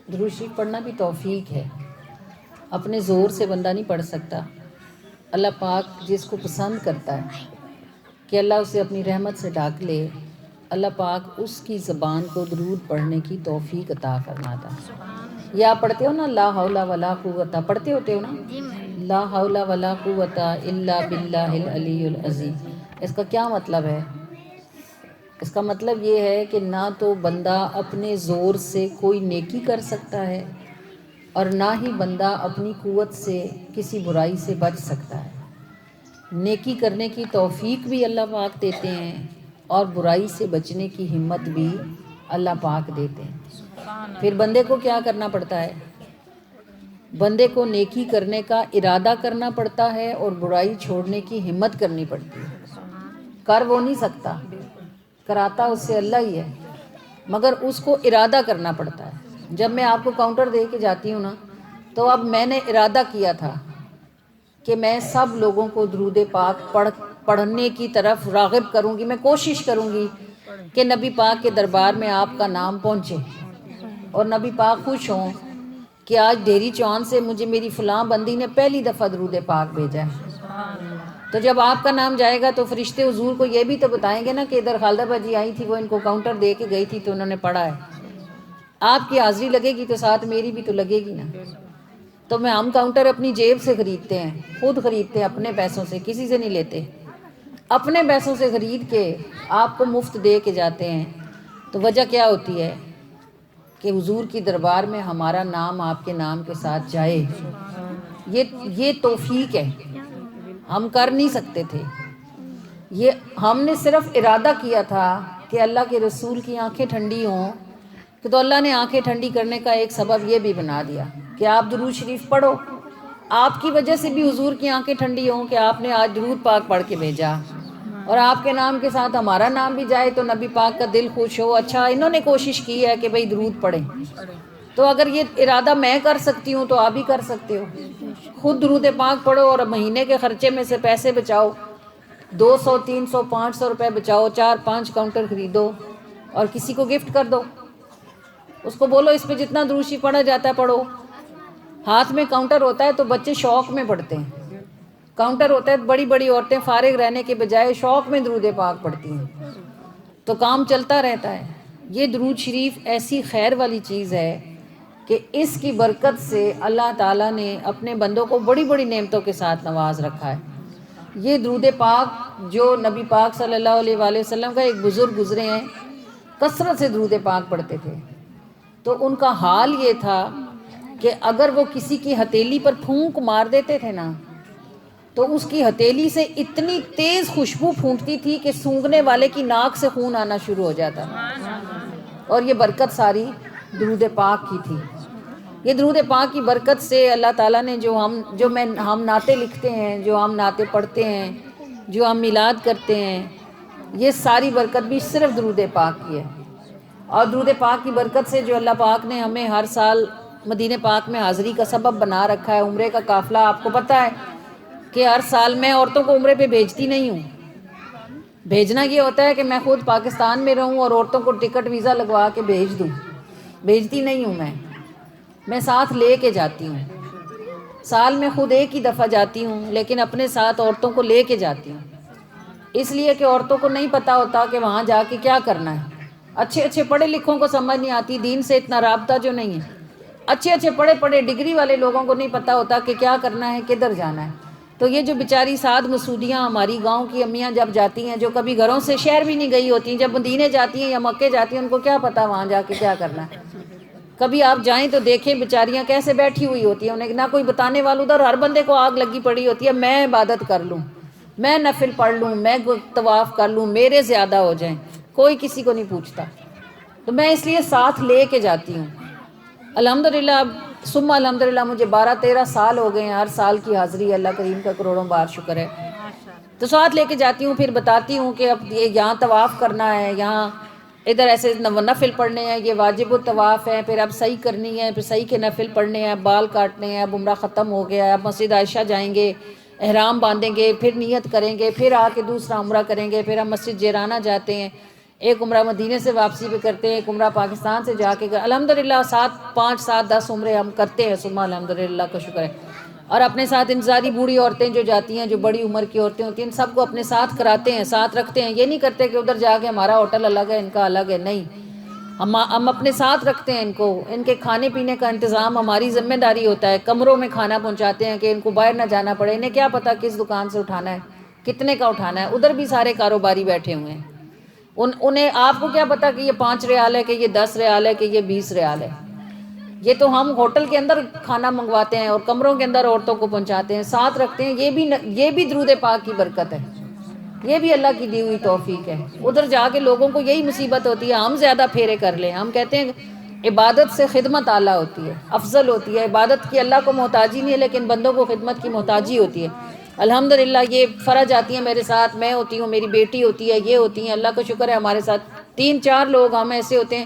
درود شریف پڑھنا بھی توفیق ہے، اپنے زور سے بندہ نہیں پڑھ سکتا۔ اللہ پاک جس کو پسند کرتا ہے کہ اللہ اسے اپنی رحمت سے ڈھانک لے، اللہ پاک اس کی زبان کو درود پڑھنے کی توفیق عطا فرماتا ہے۔ یا آپ پڑھتے ہو نا لا حول ولا قوت، پڑھتے ہوتے ہو نا لا حول ولا قوت الا باللہ العلی العظیم۔ اس کا کیا مطلب ہے؟ اس کا مطلب یہ ہے کہ نہ تو بندہ اپنے زور سے کوئی نیکی کر سکتا ہے اور نہ ہی بندہ اپنی قوت سے کسی برائی سے بچ سکتا ہے۔ نیکی کرنے کی توفیق بھی اللہ پاک دیتے ہیں اور برائی سے بچنے کی ہمت بھی اللہ پاک دیتے ہیں۔ پھر بندے کو کیا کرنا پڑتا ہے؟ بندے کو نیکی کرنے کا ارادہ کرنا پڑتا ہے اور برائی چھوڑنے کی ہمت کرنی پڑتی ہے۔ کر وہ نہیں سکتا، کراتا اس سے اللہ ہی ہے، مگر اس کو ارادہ کرنا پڑتا ہے۔ جب میں آپ کو کاؤنٹر دے کے جاتی ہوں نا، تو اب میں نے ارادہ کیا تھا کہ میں سب لوگوں کو درود پاک پڑھنے کی طرف راغب کروں گی۔ میں کوشش کروں گی کہ نبی پاک کے دربار میں آپ کا نام پہنچے اور نبی پاک خوش ہوں کہ آج ڈھیری چوان سے مجھے میری فلاں بندی نے پہلی دفعہ درود پاک بھیجا ہے۔ تو جب آپ کا نام جائے گا تو فرشتے حضور کو یہ بھی تو بتائیں گے نا کہ ادھر خالدہ باجی آئی تھی، وہ ان کو کاؤنٹر دے کے گئی تھی تو انہوں نے پڑھا ہے۔ آپ کی حاضری لگے گی تو ساتھ میری بھی تو لگے گی نا۔ تو ہم کاؤنٹر اپنی جیب سے خریدتے ہیں، خود خریدتے ہیں اپنے پیسوں سے، کسی سے نہیں لیتے، اپنے پیسوں سے خرید کے آپ کو مفت دے کے جاتے ہیں۔ تو وجہ کیا ہوتی ہے کہ حضور کی دربار میں ہمارا نام آپ کے نام کے ساتھ جائے۔ یہ توفیق ہے، ہم کر نہیں سکتے تھے۔ یہ ہم نے صرف ارادہ کیا تھا کہ اللہ کے رسول کی آنکھیں ٹھنڈی ہوں، کہ تو اللہ نے آنکھیں ٹھنڈی کرنے کا ایک سبب یہ بھی بنا دیا کہ آپ درود شریف پڑھو۔ آپ کی وجہ سے بھی حضور کی آنکھیں ٹھنڈی ہوں کہ آپ نے آج درود پاک پڑھ کے بھیجا، اور آپ کے نام کے ساتھ ہمارا نام بھی جائے تو نبی پاک کا دل خوش ہو، اچھا انہوں نے کوشش کی ہے کہ بھئی درود پڑھیں۔ تو اگر یہ ارادہ میں کر سکتی ہوں تو آپ بھی کر سکتے ہو۔ خود درود پاک پڑھو اور مہینے کے خرچے میں سے پیسے بچاؤ، 200 300 500 روپے بچاؤ، 4-5 کاؤنٹر خریدو اور کسی کو گفٹ کر دو۔ اس کو بولو اس پہ جتنا درود شریف پڑھا جاتا ہے پڑھو۔ ہاتھ میں کاؤنٹر ہوتا ہے تو بچے شوق میں پڑھتے ہیں، کاؤنٹر ہوتا ہے بڑی بڑی عورتیں فارغ رہنے کے بجائے شوق میں درود پاک پڑھتی ہیں، تو کام چلتا رہتا ہے۔ یہ درود شریف ایسی خیر والی چیز ہے کہ اس کی برکت سے اللہ تعالیٰ نے اپنے بندوں کو بڑی بڑی نعمتوں کے ساتھ نواز رکھا ہے۔ یہ درود پاک جو نبی پاک صلی اللہ علیہ وآلہ وسلم کا ایک بزرگ گزرے ہیں، کثرت سے درود پاک پڑھتے تھے، تو ان کا حال یہ تھا کہ اگر وہ کسی کی ہتھیلی پر پھونک مار دیتے تھے نا، تو اس کی ہتھیلی سے اتنی تیز خوشبو پھونکتی تھی کہ سونگھنے والے کی ناک سے خون آنا شروع ہو جاتا تھا، اور یہ برکت ساری درود پاک کی تھی۔ یہ درود پاک کی برکت سے اللہ تعالیٰ نے جو ہم نعتیں لکھتے ہیں، جو ہم نعتیں پڑھتے ہیں، جو ہم میلاد کرتے ہیں، یہ ساری برکت بھی صرف درود پاک کی ہے۔ اور درود پاک کی برکت سے جو اللہ پاک نے ہمیں ہر سال مدینہ پاک میں حاضری کا سبب بنا رکھا ہے، عمرے کا قافلہ، آپ کو پتہ ہے کہ ہر سال میں عورتوں کو عمرے پہ بھیجتی نہیں ہوں۔ بھیجنا یہ ہوتا ہے کہ میں خود پاکستان میں رہوں اور عورتوں کو ٹکٹ ویزا لگوا کے بھیج دوں، بھیجتی نہیں ہوں میں ساتھ لے کے جاتی ہوں۔ سال میں خود ایک ہی دفعہ جاتی ہوں، لیکن اپنے ساتھ عورتوں کو لے کے جاتی ہوں، اس لیے کہ عورتوں کو نہیں پتہ ہوتا کہ وہاں جا کے کیا کرنا ہے۔ اچھے پڑھے لکھوں کو سمجھ نہیں آتی، دین سے اتنا رابطہ جو نہیں ہے، اچھے پڑھے ڈگری والے لوگوں کو نہیں پتہ ہوتا کہ کیا کرنا ہے، کدھر جانا ہے۔ تو یہ جو بیچاری سعد مسعودیاں ہماری گاؤں کی امیاں جب جاتی ہیں، جو کبھی گھروں سے شہر بھی نہیں گئی ہوتی ہیں، جب مدینے جاتی ہیں یا مکے جاتی ہیں، ان کو کیا پتہ وہاں جا کے کیا کرنا ہے۔ کبھی آپ جائیں تو دیکھیں بیچاریاں کیسے بیٹھی ہوئی ہوتی ہیں، انہیں نہ کوئی بتانے والا، ادھر ہر بندے کو آگ لگی پڑی ہوتی ہے، میں عبادت کر لوں، میں نفل پڑھ لوں، میں طواف کر لوں، میرے زیادہ ہو جائیں، کوئی کسی کو نہیں پوچھتا۔ تو میں اس لیے ساتھ لے کے جاتی ہوں۔ الحمدللہ ثم الحمدللہ مجھے 12-13 سال ہو گئے ہیں، ہر سال کی حاضری اللہ کریم کا کروڑوں بار شکر ہے۔ تو ساتھ لے کے جاتی ہوں، پھر بتاتی ہوں کہ اب یہ یہاں طواف کرنا ہے، یہاں ادھر ایسے نفل پڑھنے ہیں، یہ واجب الطواف ہے، پھر اب صحیح کرنی ہے، پھر صحیح کے نفل پڑھنے ہیں، بال کاٹنے ہیں، اب عمرہ ختم ہو گیا ہے، اب مسجد عائشہ جائیں گے، احرام باندھیں گے، پھر نیت کریں گے، پھر آ کے دوسرا عمرہ کریں گے، پھر ہم مسجد جیرانہ جاتے ہیں۔ ایک عمرہ مدینے سے واپسی پہ کرتے ہیں، ایک عمرہ پاکستان سے جا کے الحمدللہ 5 7 10 عمرے ہم کرتے ہیں، ثم الحمدللہ کا شکر ہے. اور اپنے ساتھ انتظاری بوڑھی عورتیں جو جاتی ہیں، جو بڑی عمر کی عورتیں ہوتی ہیں، ان سب کو اپنے ساتھ کراتے ہیں، ساتھ رکھتے ہیں. یہ نہیں کرتے کہ ادھر جا کے ہمارا ہوٹل الگ ہے ان کا الگ ہے، نہیں، ہم اپنے ساتھ رکھتے ہیں ان کو. ان کے کھانے پینے کا انتظام ہماری ذمہ داری ہوتا ہے. کمروں میں کھانا پہنچاتے ہیں کہ ان کو باہر نہ جانا پڑے. انہیں کیا پتہ کس دکان سے اٹھانا ہے، کتنے کا اٹھانا ہے. ادھر بھی سارے کاروباری بیٹھے ہوئے ہیں. انہیں آپ کو کیا پتہ کہ یہ 5 ریال ہے، کہ یہ 10 ریال ہے، کہ یہ 20 ریال ہے. یہ تو ہم ہوٹل کے اندر کھانا منگواتے ہیں اور کمروں کے اندر عورتوں کو پہنچاتے ہیں، ساتھ رکھتے ہیں. یہ بھی درود پاک کی برکت ہے، یہ بھی اللہ کی دی ہوئی توفیق ہے. ادھر جا کے لوگوں کو یہی مصیبت ہوتی ہے، ہم زیادہ پھیرے کر لیں. ہم کہتے ہیں عبادت سے خدمت اعلیٰ ہوتی ہے، افضل ہوتی ہے. عبادت کی اللہ کو محتاجی نہیں ہے، لیکن بندوں کو خدمت کی محتاجی ہوتی ہے. الحمدللہ یہ فرج آتی ہیں میرے ساتھ، میں ہوتی ہوں، میری بیٹی ہوتی ہے، یہ ہوتی ہیں. اللہ کا شکر ہے ہمارے ساتھ 3 4 لوگ ہم ایسے ہوتے ہیں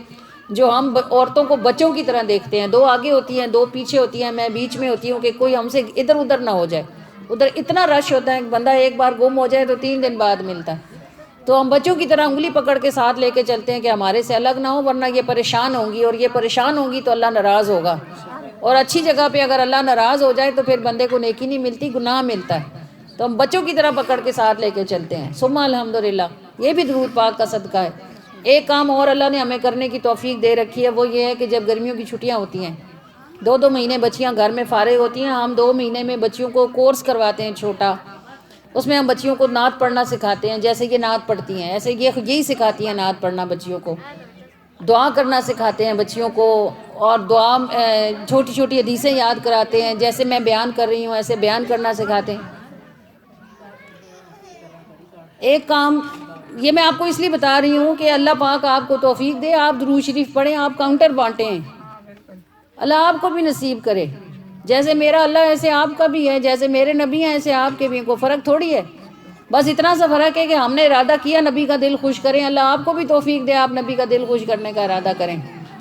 جو ہم عورتوں کو بچوں کی طرح دیکھتے ہیں. 2 آگے ہوتی ہیں، 2 پیچھے ہوتی ہیں، میں بیچ میں ہوتی ہوں کہ کوئی ہم سے ادھر ادھر نہ ہو جائے. ادھر اتنا رش ہوتا ہے کہ بندہ ایک بار گم ہو جائے تو 3 دن بعد ملتا ہے. تو ہم بچوں کی طرح انگلی پکڑ کے ساتھ لے کے چلتے ہیں کہ ہمارے سے الگ نہ ہو، ورنہ یہ پریشان ہوں گی، اور یہ پریشان ہوں گی تو اللہ ناراض ہوگا. اور اچھی جگہ پہ اگر اللہ ناراض ہو جائے تو پھر بندے کو نیکی نہیں ملتی، گناہ ملتا ہے. تو ہم بچوں کی طرح پکڑ کے ساتھ لے کے چلتے ہیں. ثم الحمدللہ یہ بھی درود پاک کا صدقہ ہے. ایک کام اور اللہ نے ہمیں کرنے کی توفیق دے رکھی ہے، وہ یہ ہے کہ جب گرمیوں کی چھٹیاں ہوتی ہیں، 2 مہینے بچیاں گھر میں فارغ ہوتی ہیں، ہم 2 مہینے میں بچیوں کو کورس کرواتے ہیں چھوٹا. اس میں ہم بچیوں کو نعت پڑھنا سکھاتے ہیں. جیسے یہ نعت پڑھتی ہیں ایسے یہی سکھاتی ہیں نعت پڑھنا بچیوں کو. دعا کرنا سکھاتے ہیں بچیوں کو، اور دعا چھوٹی چھوٹی حدیثیں یاد کراتے ہیں. جیسے میں بیان کر رہی ہوں ایسے بیان کرنا سکھاتے ہیں. ایک کام یہ میں آپ کو اس لیے بتا رہی ہوں کہ اللہ پاک آپ کو توفیق دے، آپ درود شریف پڑھیں، آپ کاؤنٹر بانٹیں، اللہ آپ کو بھی نصیب کرے. جیسے میرا اللہ ایسے آپ کا بھی ہے، جیسے میرے نبی ہیں ایسے آپ کے بھی. کوئی فرق تھوڑی ہے، بس اتنا سا فرق ہے کہ ہم نے ارادہ کیا نبی کا دل خوش کریں. اللہ آپ کو بھی توفیق دے، آپ نبی کا دل خوش کرنے کا ارادہ کریں.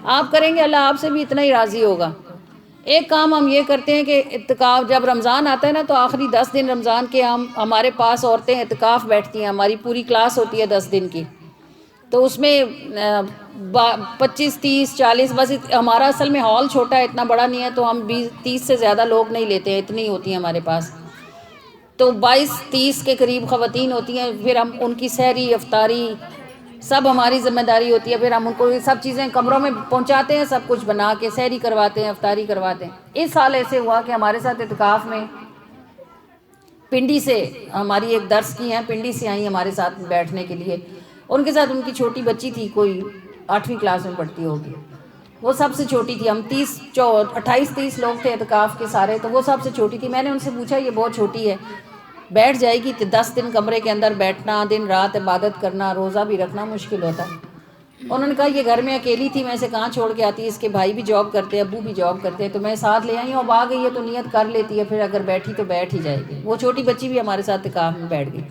آپ کریں گے اللہ آپ سے بھی اتنا ہی راضی ہوگا. ایک کام ہم یہ کرتے ہیں کہ اعتکاف جب رمضان آتا ہے نا تو آخری 10 دن رمضان کے ہمارے پاس عورتیں اعتکاف بیٹھتی ہیں. ہماری پوری کلاس ہوتی ہے 10 دن کی، تو اس میں 25 30 40 بس ہمارا اصل میں ہال چھوٹا ہے، اتنا بڑا نہیں ہے، تو ہم 20 30 سے زیادہ لوگ نہیں لیتے ہیں، اتنی ہوتی ہیں ہمارے پاس. تو 22 30 کے قریب خواتین ہوتی ہیں. پھر ہم ان کی سحری افطاری سب ہماری ذمہ داری ہوتی ہے. پھر ہم ان کو یہ سب چیزیں کمروں میں پہنچاتے ہیں، سب کچھ بنا کے سحری کرواتے ہیں، افطاری کرواتے ہیں. اس سال ایسے ہوا کہ ہمارے ساتھ اعتکاف میں پنڈی سے ہماری ایک درس کی ہیں، پنڈی سے آئیں ہمارے ساتھ بیٹھنے کے لیے. ان کے ساتھ ان کی چھوٹی بچی تھی، کوئی 8ویں کلاس میں پڑھتی ہوگی، وہ سب سے چھوٹی تھی. ہم 28 30 لوگ تھے اعتکاف کے سارے، تو وہ سب سے چھوٹی تھی. میں نے ان سے پوچھا یہ بہت چھوٹی ہے، بیٹھ جائے گی 10 دن کمرے کے اندر بیٹھنا، دن رات عبادت کرنا، روزہ بھی رکھنا مشکل ہوتا ہے. انہوں نے کہا یہ گھر میں اکیلی تھی، میں اسے کہاں چھوڑ کے آتی، اس کے بھائی بھی جاب کرتے ہیں، ابو بھی جاب کرتے ہیں، تو میں ساتھ لے آئی ہوں. اب آ گئی ہے تو نیت کر لیتی ہے، پھر اگر بیٹھی تو بیٹھ ہی جائے گی. وہ چھوٹی بچی بھی ہمارے ساتھ اعتکاف میں بیٹھ گئی.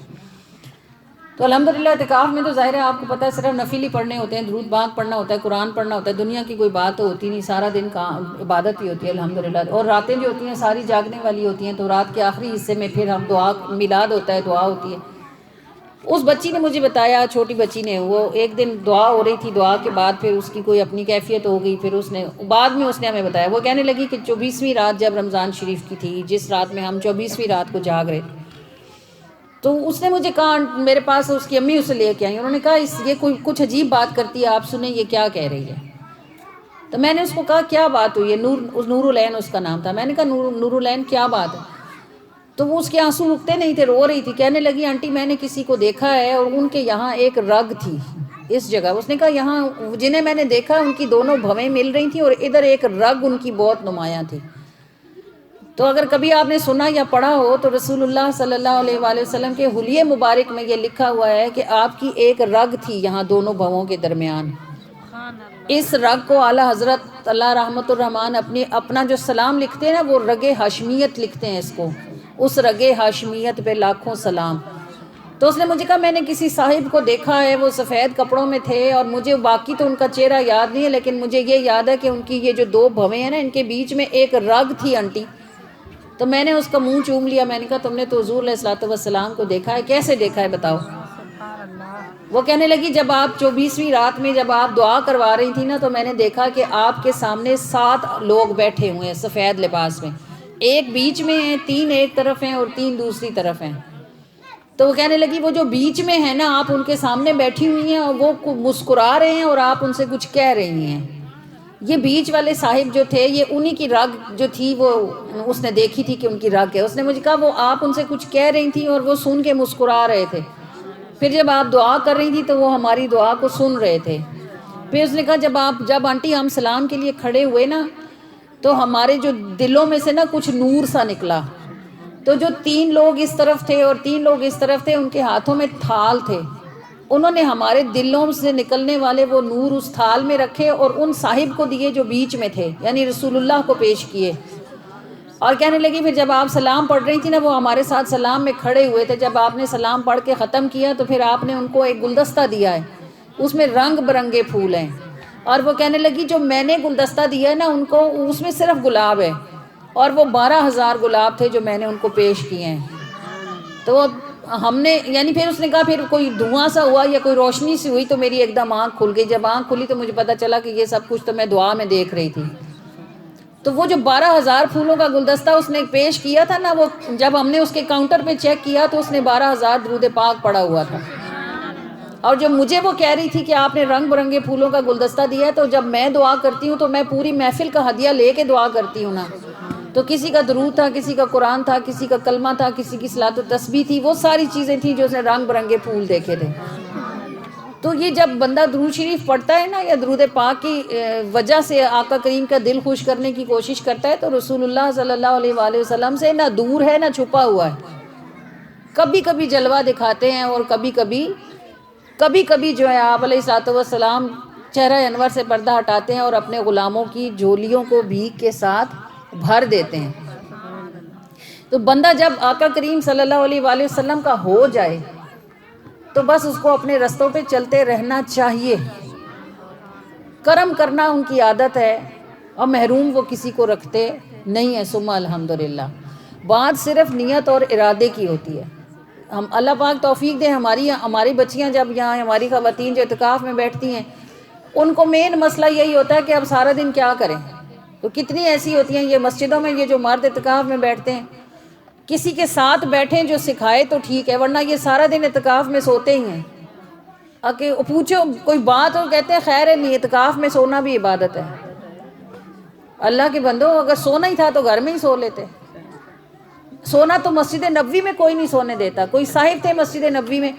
تو الحمدللہ اعتکاف میں تو ظاہر ہے آپ کو پتہ ہے صرف نفل ہی پڑھنے ہوتے ہیں، درود پاک پڑھنا ہوتا ہے، قرآن پڑھنا ہوتا ہے. دنیا کی کوئی بات تو ہوتی نہیں، سارا دن عبادت ہی ہوتی ہے الحمدللہ. اور راتیں جو ہوتی ہیں ساری جاگنے والی ہوتی ہیں، تو رات کے آخری حصے میں پھر ہم دعا میلاد ہوتا ہے، دعا ہوتی ہے. اس بچی نے مجھے بتایا، چھوٹی بچی نے، وہ ایک دن دعا ہو رہی تھی، دعا کے بعد پھر اس کی کوئی اپنی کیفیت ہو گئی. پھر بعد میں اس نے ہمیں بتایا، وہ کہنے لگی کہ 24ویں رات جب رمضان شریف کی تھی، جس رات میں ہم 24ویں رات کو جاگ رہے تھے، تو اس نے مجھے کہا، میرے پاس اس کی امی اسے لے کے آئیں. انہوں نے کہا یہ کوئی کچھ عجیب بات کرتی ہے، آپ سنیں یہ کیا کہہ رہی ہے. تو میں نے اس کو کہا کیا بات ہوئی ہے. نور العین اس کا نام تھا. میں نے کہا نور العین کیا بات ہے. تو وہ اس کے آنسو رکتے نہیں تھے، رو رہی تھی. کہنے لگی آنٹی میں نے کسی کو دیکھا ہے اور ان کے یہاں ایک رگ تھی اس جگہ. اس نے کہا یہاں جنہیں میں نے دیکھا ان کی دونوں بھویں مل رہی تھیں اور ادھر ایک رگ ان کی بہت نمایاں تھی. تو اگر کبھی آپ نے سنا یا پڑھا ہو تو رسول اللہ صلی اللہ علیہ وآلہ وسلم کے حلیے مبارک میں یہ لکھا ہوا ہے کہ آپ کی ایک رگ تھی یہاں دونوں بھووں کے درمیان. اس رگ کو اعلیٰ حضرت اللہ رحمت الرحمان اپنا جو سلام لکھتے ہیں نا، وہ رگ ہاشمیت لکھتے ہیں اس کو. اس رگ ہاشمیت پہ لاکھوں سلام. تو اس نے مجھے کہا میں نے کسی صاحب کو دیکھا ہے، وہ سفید کپڑوں میں تھے، اور مجھے باقی تو ان کا چہرہ یاد نہیں ہے، لیکن مجھے یہ یاد ہے کہ ان کی یہ جو 2 بھویں ہیں نا، ان کے بیچ میں ایک رگ تھی آنٹی. تو میں نے اس کا منہ چوم لیا. میں نے کہا تم نے تو حضور علیہ الصلوۃ والسلام کو دیکھا ہے، کیسے دیکھا ہے بتاؤ. وہ کہنے لگی جب آپ 24ویں رات میں جب آپ دعا کروا رہی تھی نا تو میں نے دیکھا کہ آپ کے سامنے 7 لوگ بیٹھے ہوئے ہیں سفید لباس میں، ایک بیچ میں ہیں، 3 ایک طرف ہیں اور 3 دوسری طرف ہیں۔ تو وہ کہنے لگی وہ جو بیچ میں ہے نا آپ ان کے سامنے بیٹھی ہوئی ہیں اور وہ مسکرا رہے ہیں اور آپ ان سے کچھ کہہ رہی ہیں۔ یہ بیچ والے صاحب جو تھے یہ انہی کی رگ جو تھی وہ اس نے دیکھی تھی کہ ان کی رگ ہے، اس نے مجھے کہا وہ آپ ان سے کچھ کہہ رہی تھیں اور وہ سن کے مسکرا رہے تھے، پھر جب آپ دعا کر رہی تھی تو وہ ہماری دعا کو سن رہے تھے۔ پھر اس نے کہا جب آنٹی ہم سلام کے لیے کھڑے ہوئے نا تو ہمارے جو دلوں میں سے نا کچھ نور سا نکلا، تو جو 3 لوگ اس طرف تھے اور 3 لوگ اس طرف تھے ان کے ہاتھوں میں تھال تھے، انہوں نے ہمارے دلوں سے نکلنے والے وہ نور اس تھال میں رکھے اور ان صاحب کو دیے جو بیچ میں تھے، یعنی رسول اللہ کو پیش کیے۔ اور کہنے لگی پھر جب آپ سلام پڑھ رہی تھی نا وہ ہمارے ساتھ سلام میں کھڑے ہوئے تھے، جب آپ نے سلام پڑھ کے ختم کیا تو پھر آپ نے ان کو ایک گلدستہ دیا ہے، اس میں رنگ برنگے پھول ہیں، اور وہ کہنے لگی جو میں نے گلدستہ دیا ہے نا ان کو اس میں صرف گلاب ہے، اور وہ 12,000 گلاب تھے جو میں نے ان کو پیش کیے ہیں۔ تو ہم نے یعنی پھر اس نے کہا پھر کوئی دھواں سا ہوا یا کوئی روشنی سی ہوئی تو میری ایک دم آنکھ کھل گئی، جب آنکھ کھلی تو مجھے پتہ چلا کہ یہ سب کچھ تو میں دعا میں دیکھ رہی تھی۔ تو وہ جو 12,000 پھولوں کا گلدستہ اس نے پیش کیا تھا نا، وہ جب ہم نے اس کے کاؤنٹر پہ چیک کیا تو اس نے 12,000 درود پاک پڑا ہوا تھا۔ اور جو مجھے وہ کہہ رہی تھی کہ آپ نے رنگ برنگے پھولوں کا گلدستہ دیا ہے، تو جب میں دعا کرتی ہوں تو میں پوری محفل کا ہدیہ لے کے دعا کرتی ہوں نا، تو کسی کا درود تھا، کسی کا قرآن تھا، کسی کا کلمہ تھا، کسی کی صلاۃ و تسبیح تھی، وہ ساری چیزیں تھیں جو اس نے رنگ برنگے پھول دیکھے تھے۔ تو یہ جب بندہ درود شریف پڑھتا ہے نا یا درود پاک کی وجہ سے آقا کریم کا دل خوش کرنے کی کوشش کرتا ہے تو رسول اللہ صلی اللہ علیہ وآلہ وسلم سے نہ دور ہے نہ چھپا ہوا ہے۔ کبھی کبھی جلوہ دکھاتے ہیں اور کبھی کبھی جو ہے آپ علیہ الصلوۃ والسلام چہرہ انور سے پردہ ہٹاتے ہیں اور اپنے غلاموں کی جھولیوں کو بھیگ کے ساتھ بھر دیتے ہیں۔ تو بندہ جب آقا کریم صلی اللہ علیہ وآلہ وسلم کا ہو جائے تو بس اس کو اپنے رستوں پہ چلتے رہنا چاہیے۔ کرم کرنا ان کی عادت ہے اور محروم وہ کسی کو رکھتے نہیں ہیں، ثم الحمدللہ۔ بات صرف نیت اور ارادے کی ہوتی ہے۔ ہم اللہ پاک توفیق دے، ہماری بچیاں جب یہاں ہماری خواتین جو اعتکاف میں بیٹھتی ہیں ان کو مین مسئلہ یہی ہوتا ہے کہ اب سارا دن کیا کریں۔ تو کتنی ایسی ہوتی ہیں یہ مسجدوں میں، یہ جو مرد اعتکاف میں بیٹھتے ہیں، کسی کے ساتھ بیٹھیں جو سکھائے تو ٹھیک ہے، ورنہ یہ سارا دن اعتکاف میں سوتے ہی ہیں۔ کہ پوچھو کوئی بات ہو کہتے ہیں خیر ہے نہیں، اعتکاف میں سونا بھی عبادت ہے۔ اللہ کے بندو اگر سونا ہی تھا تو گھر میں ہی سو لیتے۔ سونا تو مسجد نبوی میں کوئی نہیں سونے دیتا۔ کوئی صاحب تھے مسجد نبوی میں،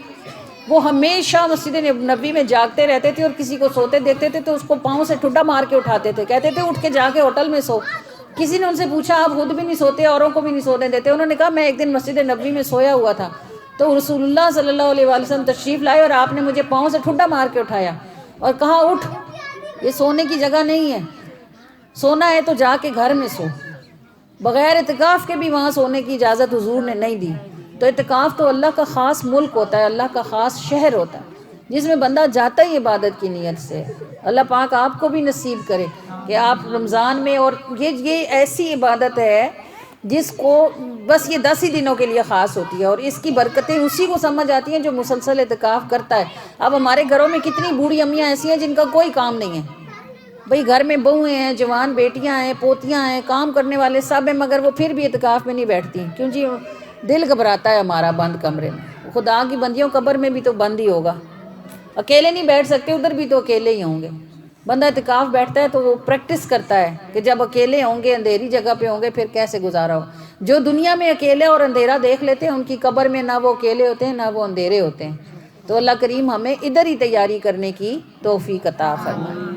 وہ ہمیشہ مسجد نبوی میں جاگتے رہتے تھے اور کسی کو سوتے دیکھتے تھے تو اس کو پاؤں سے ٹھڈا مار کے اٹھاتے تھے، کہتے تھے اٹھ کے جا کے ہوٹل میں سو۔ کسی نے ان سے پوچھا آپ خود بھی نہیں سوتے، اوروں کو بھی نہیں سونے دیتے؟ انہوں نے کہا میں ایک دن مسجد نبوی میں سویا ہوا تھا تو رسول اللہ صلی اللہ علیہ وآلہ وسلم تشریف لائے اور آپ نے مجھے پاؤں سے ٹھڈا مار کے اٹھایا اور کہا اٹھ، یہ سونے کی جگہ نہیں ہے، سونا ہے تو جا کے گھر میں سو۔ بغیر اعتکاف کے بھی وہاں سونے کی اجازت حضور نے نہیں دی۔ تو اعتکاف تو اللہ کا خاص ملک ہوتا ہے، اللہ کا خاص شہر ہوتا ہے جس میں بندہ جاتا ہی عبادت کی نیت سے۔ اللہ پاک آپ کو بھی نصیب کرے کہ آپ رمضان میں، اور یہ ایسی عبادت ہے جس کو بس یہ 10 ہی دنوں کے لیے خاص ہوتی ہے اور اس کی برکتیں اسی کو سمجھ آتی ہیں جو مسلسل اعتکاف کرتا ہے۔ اب ہمارے گھروں میں کتنی بوڑھی امیاں ایسی ہیں جن کا کوئی کام نہیں ہے، بھئی گھر میں بہویں ہیں، جوان بیٹیاں ہیں، پوتیاں ہیں، کام کرنے والے سب ہیں، مگر وہ پھر بھی اعتکاف میں نہیں بیٹھتی کیوں جی؟ دل گھبراتا ہے ہمارا بند کمرے میں۔ خدا کی بندیوں قبر میں بھی تو بند ہی ہوگا، اکیلے نہیں بیٹھ سکتے، ادھر بھی تو اکیلے ہی ہوں گے۔ بندہ اعتکاف بیٹھتا ہے تو وہ پریکٹس کرتا ہے کہ جب اکیلے ہوں گے، اندھیری جگہ پہ ہوں گے، پھر کیسے گزارا ہو۔ جو دنیا میں اکیلے اور اندھیرا دیکھ لیتے ہیں ان کی قبر میں نہ وہ اکیلے ہوتے ہیں نہ وہ اندھیرے ہوتے ہیں۔ تو اللہ کریم ہمیں ادھر ہی تیاری کرنے کی توفیق عطا فرمائے۔